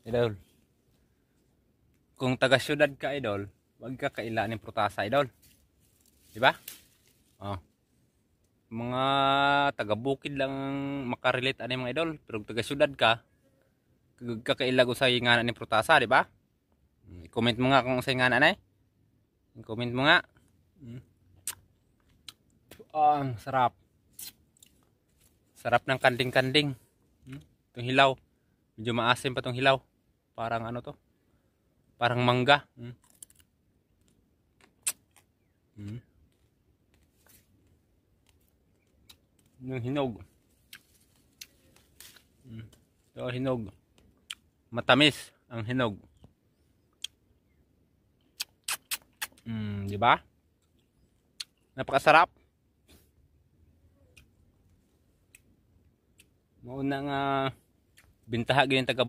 Idol. Kung taga syudad ka, idol, wag ka kaila ng prutasa, idol. Di ba? Oh. Mga taga bukid lang makarelate ani mga idol, pero kung taga syudad ka, kakailag usay nga ni prutasa, di ba? I-comment mo nga kung usay nga na i-comment mo nga. Ang sarap. Sarap ng kanding-kanding. Itong hilaw. Medyo maasim pa tong hilaw. Parang ano to? Parang mangga. Yung hinog. Ito hinog. Matamis ang hinog. Di ba? Napakasarap. Mauna nga bintaha gyud taga